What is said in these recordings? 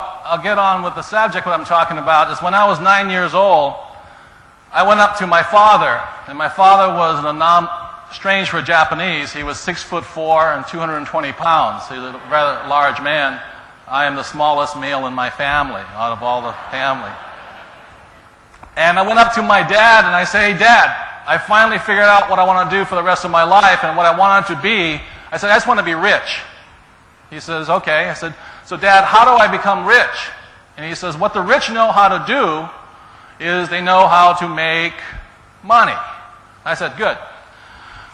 I'll get on with the subject. What I'm talking about is when I was 9 years old, I went up to my father, and my father was strange for a Japanese. He was 6'4" and 220 pounds. He's a rather large man. I am the smallest male in my family, out of all the family. And I went up to my dad and I say, "Hey, Dad, I finally figured out what I want to do for the rest of my life and what I wanted to be." I said, "I just want to be rich." He says, "Okay." I said, "So Dad, how do I become rich?" And he says, "What the rich know how to do is they know how to make money." I said, "Good."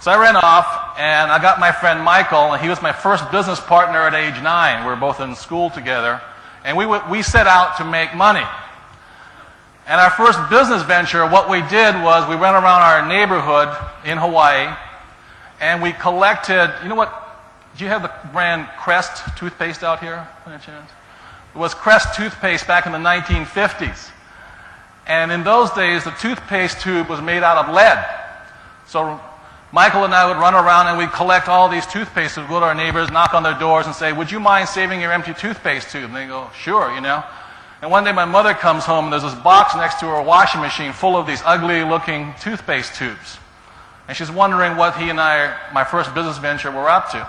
So I ran off and I got my friend Michael, and he was my first business partner at age 9. We were both in school together. And we set out to make money. And our first business venture, what we did was we went around our neighborhood in Hawaii and we collected, you know what, do you have the brand Crest toothpaste out here by any chance? It was Crest toothpaste back in the 1950s. And in those days, the toothpaste tube was made out of lead. So Michael and I would run around and we'd collect all these toothpastes. We'd go to our neighbors, knock on their doors and say, "Would you mind saving your empty toothpaste tube?" And they go, "Sure," you know. And one day my mother comes home and there's this box next to her washing machine full of these ugly looking toothpaste tubes. And she's wondering what he and I, my first business venture, were up to.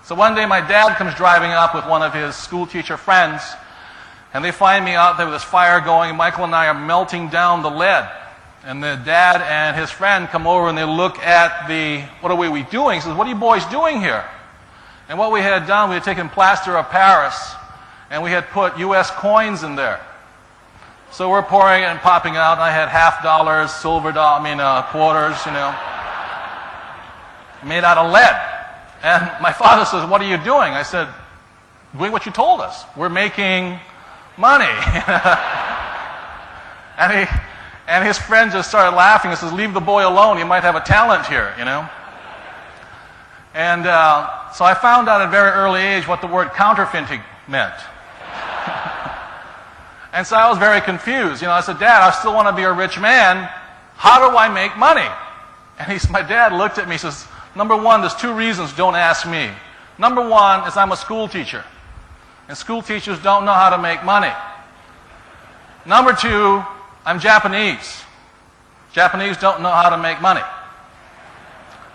So one day my dad comes driving up with one of his school teacher friends, and they find me out there with this fire going, and Michael and I are melting down the lead. And the dad and his friend come over and they look at what are we doing? He says, "What are you boys doing here?" And what we had done, we had taken plaster of Paris and we had put U.S. coins in there. So we're pouring it and popping out, and I had $50, silver quarters, you know, made out of lead. And my father says, "What are you doing?" I said, "Doing what you told us. We're making money." And his friend just started laughing and says, "Leave the boy alone. He might have a talent here, you know." And so I found out at a very early age what the word counterfeiting meant. And so I was very confused. You know, I said, "Dad, I still want to be a rich man. How do I make money?" And my dad looked at me and says, "Number one, there's 2 reasons, don't ask me. Number one is I'm a school teacher. And school teachers don't know how to make money. Number 2, I'm Japanese. Japanese don't know how to make money."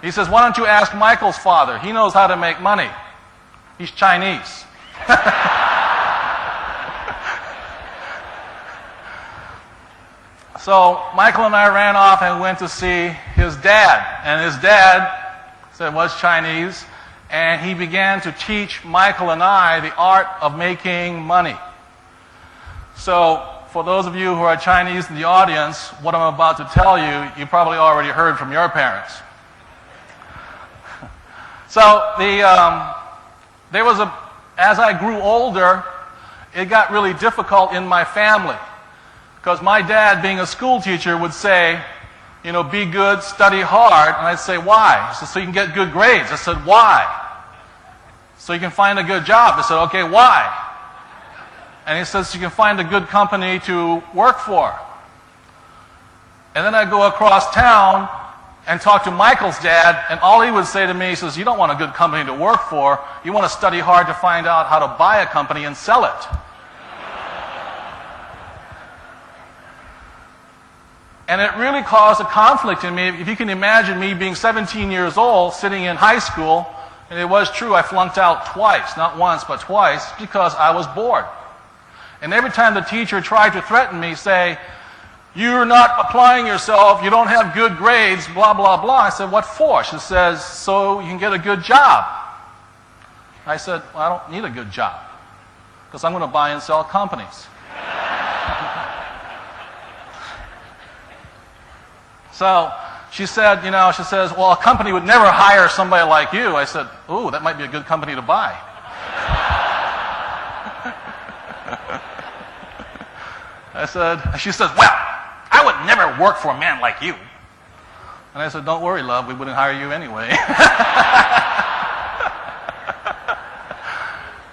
He says, "Why don't you ask Michael's father? He knows how to make money. He's Chinese." So Michael and I ran off and went to see his dad. And his dad was Chinese, and he began to teach Michael and I the art of making money. So for those of you who are Chinese in the audience, what I'm about to tell you, you probably already heard from your parents. So as I grew older, it got really difficult in my family. Because my dad, being a school teacher, would say, you know, "Be good, study hard." And I'd say, "Why?" He said, "So you can get good grades." I said, "Why?" "So you can find a good job." I said, "Okay, why?" And he says, "So you can find a good company to work for." And then I'd go across town and talk to Michael's dad, and all he would say to me, he says, "You don't want a good company to work for. You want to study hard to find out how to buy a company and sell it." And it really caused a conflict in me. If you can imagine me being 17 years old, sitting in high school, and it was true, I flunked out twice, not once, but twice, because I was bored. And every time the teacher tried to threaten me, say, "You're not applying yourself, you don't have good grades, blah, blah, blah." I said, "What for?" She says, "So you can get a good job." I said, "Well, I don't need a good job, because I'm going to buy and sell companies." So she said, "Well, a company would never hire somebody like you." I said, "Ooh, that might be a good company to buy." She says, "Well, I would never work for a man like you." And I said, "Don't worry, love, we wouldn't hire you anyway."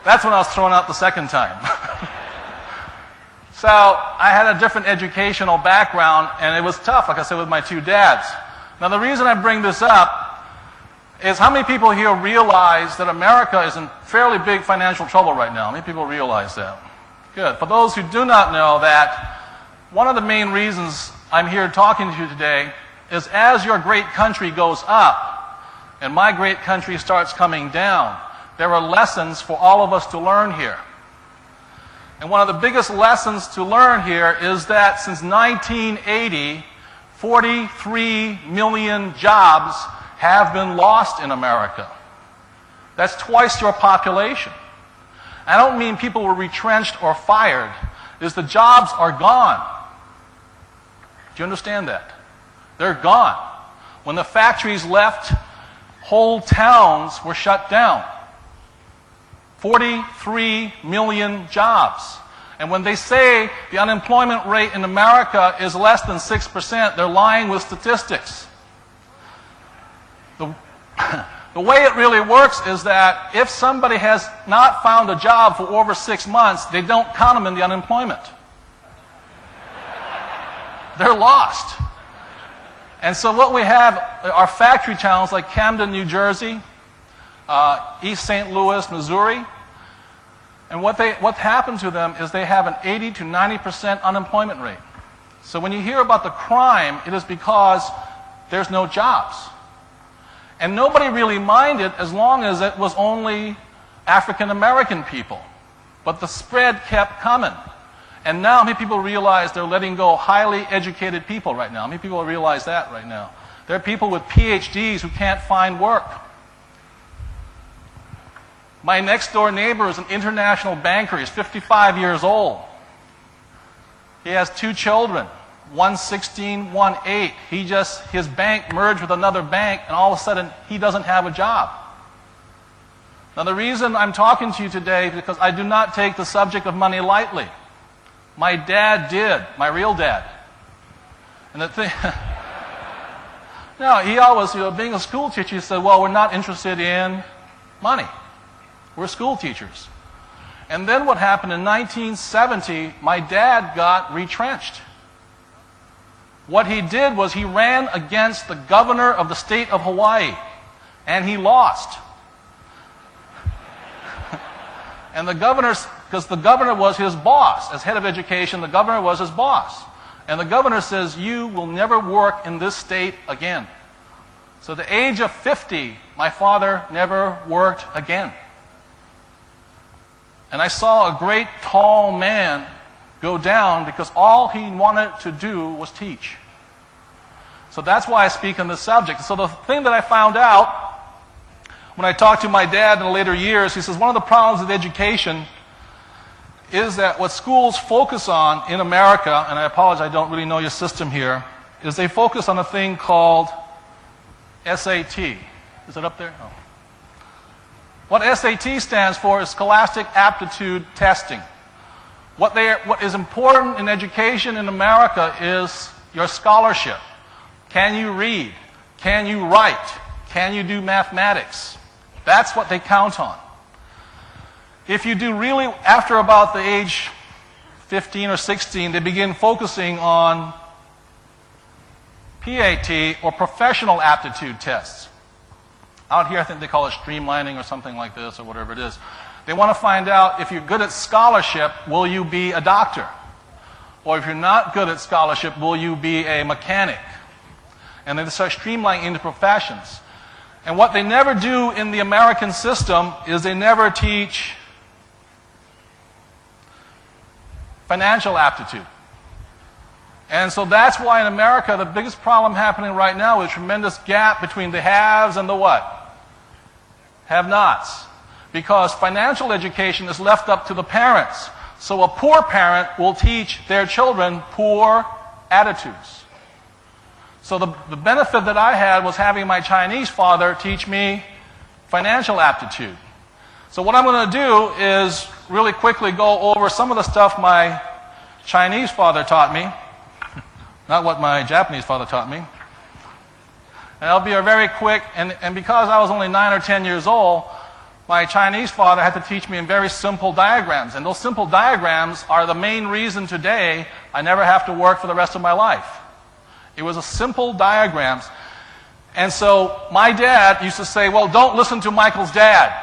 That's when I was thrown out the second time. So I had a different educational background, and it was tough, like I said, with my 2 dads. Now the reason I bring this up is how many people here realize that America is in fairly big financial trouble right now? How many people realize that? Good. For those who do not know that, one of the main reasons I'm here talking to you today is as your great country goes up and my great country starts coming down, there are lessons for all of us to learn here. And one of the biggest lessons to learn here is that since 1980, 43 million jobs have been lost in America. That's twice your population. I don't mean people were retrenched or fired. It's the jobs are gone. Do you understand that? They're gone. When the factories left, whole towns were shut down. 43 million jobs. And when they say the unemployment rate in America is less than 6%, they're lying with statistics. The way it really works is that if somebody has not found a job for over 6 months, they don't count them in the unemployment. They're lost. And so what we have are factory towns like Camden, New Jersey, East St. Louis, Missouri. And what happened to them is they have an 80 to 90% unemployment rate. So when you hear about the crime, it is because there's no jobs. And nobody really minded as long as it was only African American people. But the spread kept coming. And now many people realize they're letting go highly educated people right now. Many people realize that right now. There are people with PhDs who can't find work. My next door neighbor is an international banker. He's 55 years old. He has 2 children, one 16, one 8. His bank merged with another bank, and all of a sudden he doesn't have a job. Now the reason I'm talking to you today is because I do not take the subject of money lightly. My dad did, my real dad. And the thing, no, he always, being a school teacher, he said, well, we're not interested in money. We're school teachers. And then what happened in 1970, my dad got retrenched. What he did was he ran against the governor of the state of Hawaii, and he lost. And the because the governor was his boss. As head of education, the governor was his boss. And the governor says, you will never work in this state again. So at the age of 50, my father never worked again. And I saw a great tall man go down because all he wanted to do was teach. So that's why I speak on this subject. So the thing that I found out when I talked to my dad in the later years, he says one of the problems with education is that what schools focus on in America, and I apologize, I don't really know your system here, is they focus on a thing called SAT. Is it up there? Oh. What SAT stands for is Scholastic Aptitude Testing. What is important in education in America is your scholarship. Can you read? Can you write? Can you do mathematics? That's what they count on. If you do really, after about the age 15 or 16, they begin focusing on PAT or professional aptitude tests. Out here, I think they call it streamlining or something like this or whatever it is. They want to find out if you're good at scholarship, will you be a doctor? Or if you're not good at scholarship, will you be a mechanic? And they start streamlining into professions. And what they never do in the American system is they never teach financial aptitude. And so that's why in America, the biggest problem happening right now is a tremendous gap between the haves and the what? Have-nots. Because financial education is left up to the parents. So a poor parent will teach their children poor attitudes. So the benefit that I had was having my Chinese father teach me financial aptitude. So what I'm going to do is really quickly go over some of the stuff my Chinese father taught me. Not what my Japanese father taught me. And I'll be very quick, and because I was only 9 or 10 years old, my Chinese father had to teach me in very simple diagrams. And those simple diagrams are the main reason today I never have to work for the rest of my life. It was a simple diagrams. And so my dad used to say, well, don't listen to Michael's dad.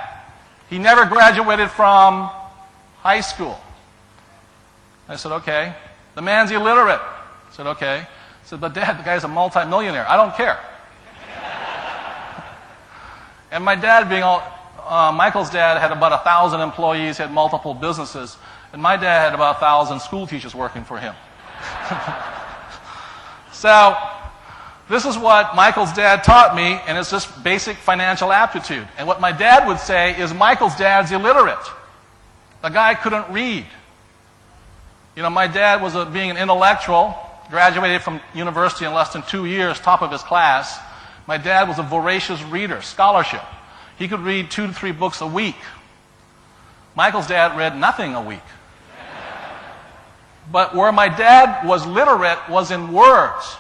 He never graduated from high school. I said, okay. The man's illiterate. I said, okay. I said, but Dad, the guy's a multi-millionaire. I don't care. And my dad being Michael's dad had about 1,000 employees, had multiple businesses, and my dad had about 1,000 school teachers working for him. So, this is what Michael's dad taught me, and it's just basic financial aptitude. And what my dad would say is Michael's dad's illiterate. The guy couldn't read. You know, my dad was being an intellectual, graduated from university in less than 2 years, top of his class. My dad was a voracious reader, scholarship. He could read 2 to 3 books a week. Michael's dad read nothing a week. But where my dad was literate was in words,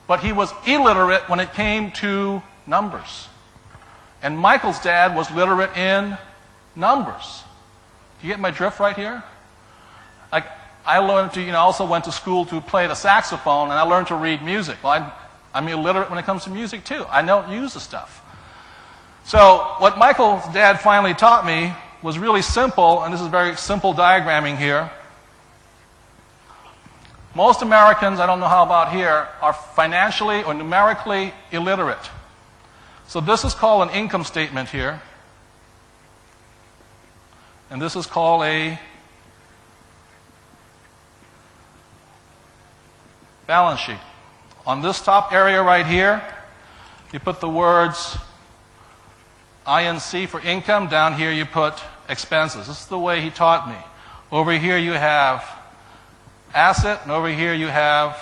but he was illiterate when it came to numbers. And Michael's dad was literate in numbers. Do you get my drift right here? Like, I learned to, also went to school to play the saxophone, and I learned to read music. Well, I'm illiterate when it comes to music, too. I don't use the stuff. So what Michael's dad finally taught me was really simple, and this is very simple diagramming here. Most Americans, I don't know how about here, are financially or numerically illiterate. So this is called an income statement here. And this is called a balance sheet. On this top area right here, you put the words INC for income. Down here you put expenses. This is the way he taught me. Over here you have asset, and over here you have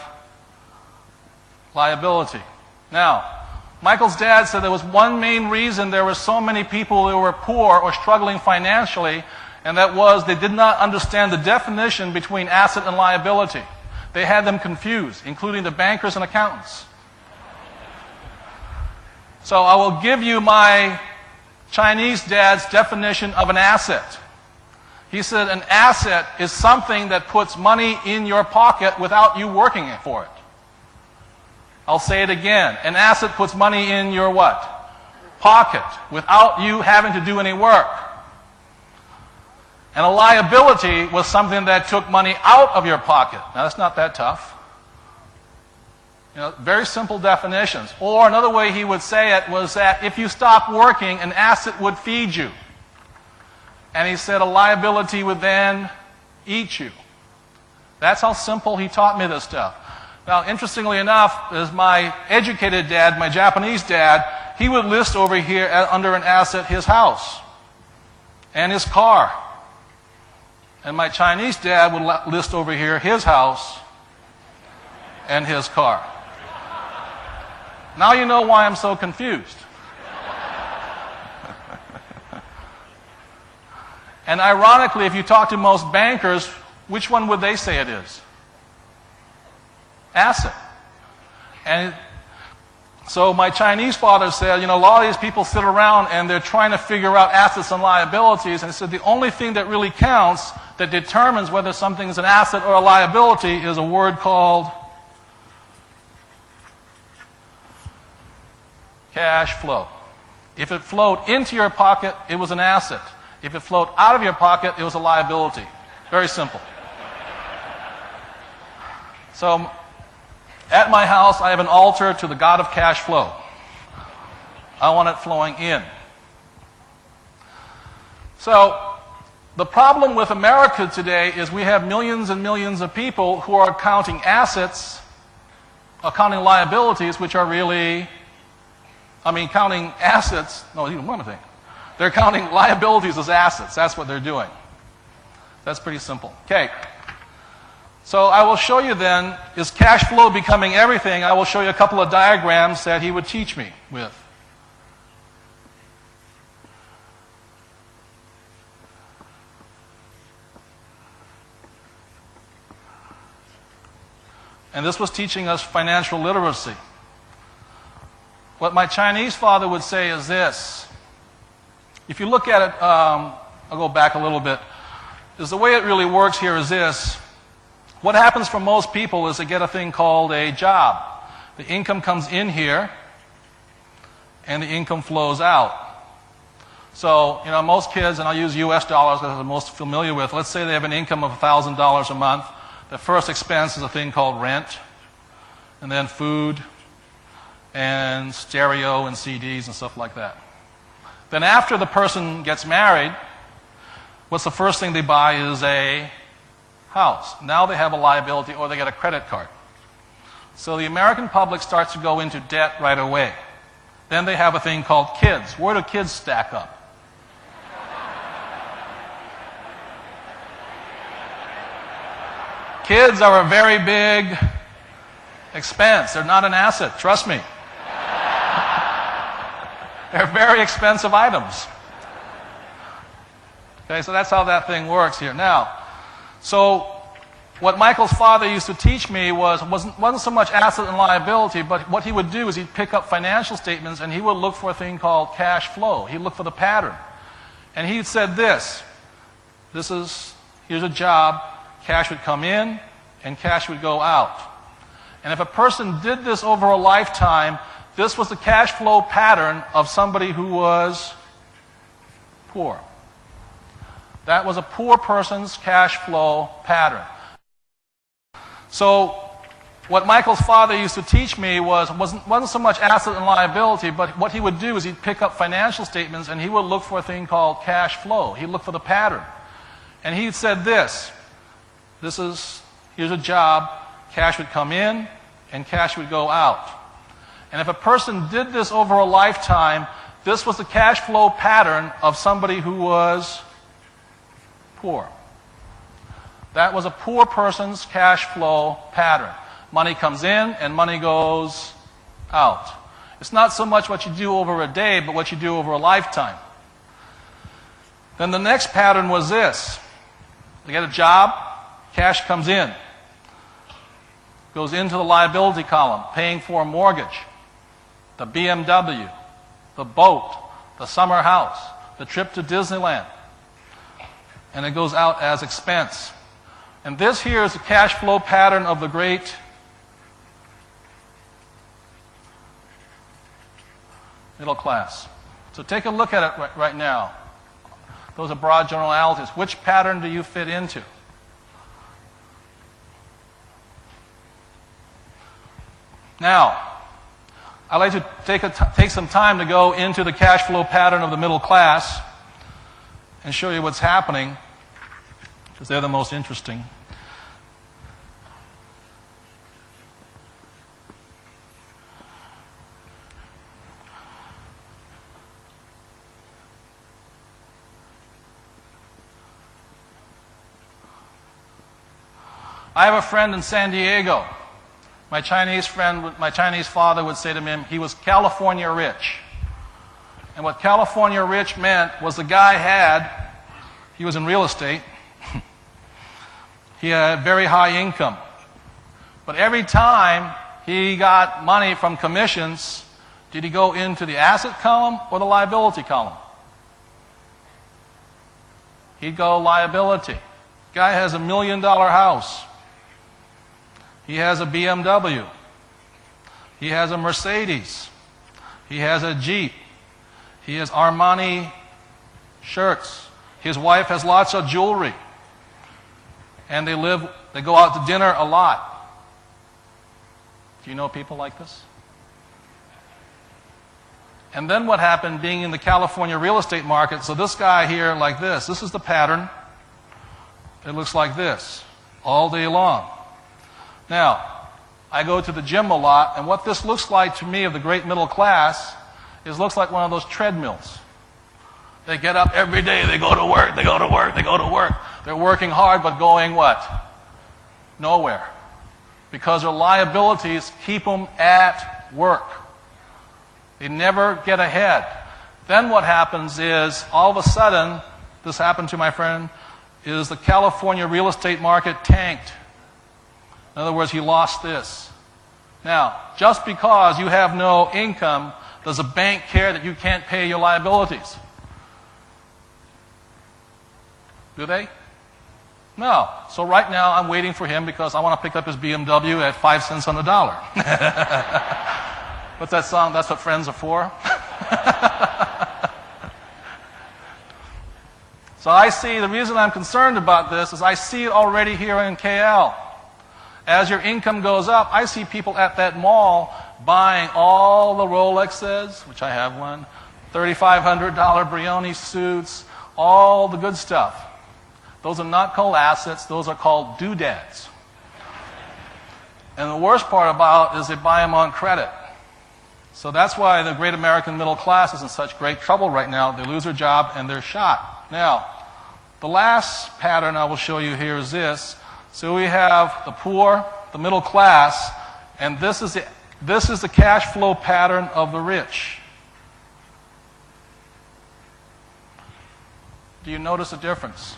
liability. Now, Michael's dad said there was one main reason there were so many people who were poor or struggling financially, and that was they did not understand the definition between asset and liability. They had them confused, including the bankers and accountants. So I will give you my Chinese dad's definition of an asset. He said an asset is something that puts money in your pocket without you working for it. I'll say it again. An asset puts money in your what? Pocket, without you having to do any work. And a liability was something that took money out of your pocket. Now, that's not that tough. Very simple definitions. Or another way he would say it was that if you stopped working, an asset would feed you. And he said a liability would then eat you. That's how simple he taught me this stuff. Now, interestingly enough, as my educated dad, my Japanese dad, he would list over here under an asset his house and his car. And my Chinese dad would list over here his house and his car. Now you know why I'm so confused. And ironically, if you talk to most bankers, which one would they say it is? Asset. And so my Chinese father said, a lot of these people sit around and they're trying to figure out assets and liabilities. And he said the only thing that really counts, that determines whether something is an asset or a liability, is a word called cash flow. If it flowed into your pocket, it was an asset. If it flowed out of your pocket, it was a liability. Very simple. So, at my house, I have an altar to the God of cash flow. I want it flowing in. So, the problem with America today is we have millions and millions of people who are counting assets, counting liabilities, which are really, counting assets, no, even one thing. They're counting liabilities as assets. That's what they're doing. That's pretty simple. Okay. So I will show you then, is cash flow becoming everything? I will show you a couple of diagrams that he would teach me with. And this was teaching us financial literacy. What my Chinese father would say is this. If you look at it, I'll go back a little bit, is the way it really works here is this. What happens for most people is they get a thing called a job. The income comes in here, and the income flows out. So, most kids, and I'll use US dollars because I'm most familiar with, let's say they have an income of $1,000 a month. The first expense is a thing called rent, and then food, and stereo and CDs and stuff like that. Then after the person gets married, what's the first thing they buy is a house. Now they have a liability, or they get a credit card. So the American public starts to go into debt right away. Then they have a thing called kids. Where do kids stack up? Kids are a very big expense. They're not an asset, trust me. They're very expensive items. Okay, so that's how that thing works here. Now, so what Michael's father used to teach me wasn't so much asset and liability, but what he would do is he'd pick up financial statements and he would look for a thing called cash flow. He'd look for the pattern. And he said here's a job, cash would come in and cash would go out. And if a person did this over a lifetime, this was the cash flow pattern of somebody who was poor. That was a poor person's cash flow pattern. So what Michael's father used to teach me wasn't so much asset and liability, but what he would do is he'd pick up financial statements and he would look for a thing called cash flow. He'd look for the pattern. And he said here's a job, cash would come in and cash would go out. And if a person did this over a lifetime, this was the cash flow pattern of somebody who was poor. That was a poor person's cash flow pattern. Money comes in and money goes out. It's not so much what you do over a day, but what you do over a lifetime. Then the next pattern was this. You get a job, cash comes in. Goes into the liability column, paying for a mortgage, the BMW, the boat, the summer house, the trip to Disneyland. And it goes out as expense. And this here is the cash flow pattern of the great middle class. So take a look at it right now. Those are broad generalities. Which pattern do you fit into? Now, I'd like to take some time to go into the cash flow pattern of the middle class and show you what's happening, because they're the most interesting. I have a friend in San Diego. My Chinese father would say to him, he was California rich. And what California rich meant was the guy he was in real estate, he had very high income. But every time he got money from commissions, did he go into the asset column or the liability column? He'd go liability. Guy has $1 million house. He has a BMW. He has a Mercedes. He has a Jeep. He has Armani shirts. His wife has lots of jewelry. And they go out to dinner a lot. Do you know people like this? And then what happened being in the California real estate market, so this guy here like this is the pattern. It looks like this all day long. Now, I go to the gym a lot, and what this looks like to me of the great middle class looks like one of those treadmills. They get up every day, they go to work, they go to work, they go to work. They're working hard, but going what? Nowhere. Because their liabilities keep them at work. They never get ahead. Then what happens is, all of a sudden, this happened to my friend, is the California real estate market tanked. In other words, he lost this. Now, just because you have no income, does a bank care that you can't pay your liabilities? Do they? No. So right now, I'm waiting for him because I want to pick up his BMW at 5 cents on the dollar. What's that song? That's what friends are for? So I see, the reason I'm concerned about this is I see it already here in KL. as your income goes up, I see people at that mall buying all the Rolexes, which I have one, $3,500 Brioni suits, all the good stuff. Those are not called assets, those are called doodads. And the worst part about it is they buy them on credit. So that's why the great American middle class is in such great trouble right now. They lose their job and they're shot. Now, the last pattern I will show you here is this. So we have the poor, the middle class, and this is the cash flow pattern of the rich. Do you notice a difference?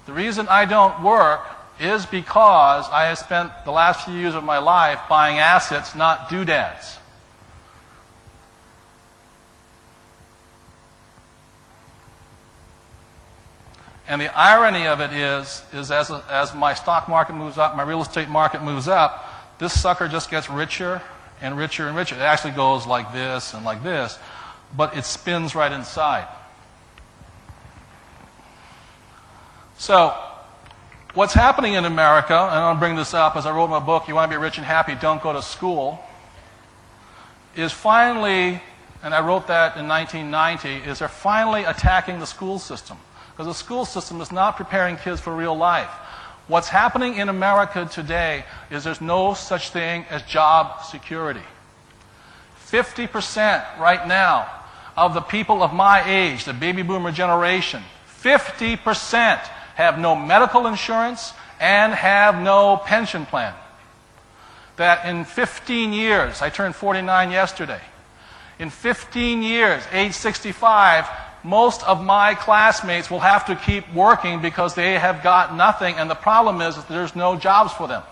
The reason I don't work is because I have spent the last few years of my life buying assets, not doodads. And the irony of it is as my stock market moves up, my real estate market moves up, this sucker just gets richer and richer and richer. It actually goes like this and like this, but it spins right inside. So, what's happening in America, and I want to bring this up as I wrote my book, You Want to Be Rich and Happy, Don't Go to School, is finally, and I wrote that in 1990, is they're finally attacking the school system. Because the school system is not preparing kids for real life. What's happening in America today is there's no such thing as job security. 50% right now of the people of my age, the baby boomer generation, 50% have no medical insurance and have no pension plan. That in 15 years, I turned 49 yesterday, in 15 years, age 65, most of my classmates will have to keep working because they have got nothing, and the problem is that there's no jobs for them.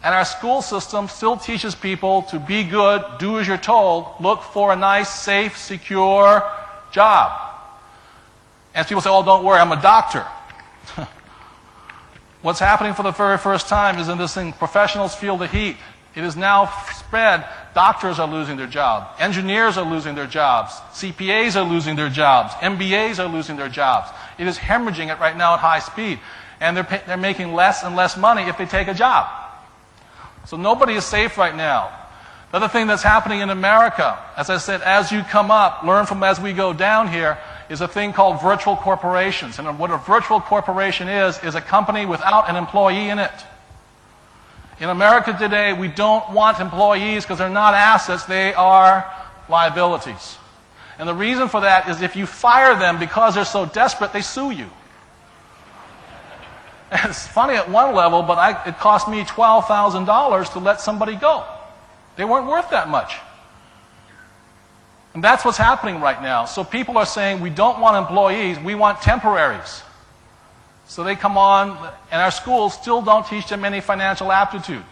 And our school system still teaches people to be good, do as you're told, look for a nice, safe, secure job. And people say, oh, don't worry, I'm a doctor. What's happening for the very first time is in this thing, professionals feel the heat. It is now spread. Doctors are losing their job. Engineers are losing their jobs. CPAs are losing their jobs. MBAs are losing their jobs. It is hemorrhaging it right now at high speed. And they're making less and less money if they take a job. So nobody is safe right now. The other thing that's happening in America, as I said, as you come up, learn from as we go down here, is a thing called virtual corporations. And what a virtual corporation is a company without an employee in it. In America today, we don't want employees because they're not assets, they are liabilities. And the reason for that is if you fire them because they're so desperate, they sue you. And it's funny at one level, but it cost me $12,000 to let somebody go. They weren't worth that much. And that's what's happening right now. So people are saying, we don't want employees, we want temporaries. So they come on, and our schools still don't teach them any financial aptitude.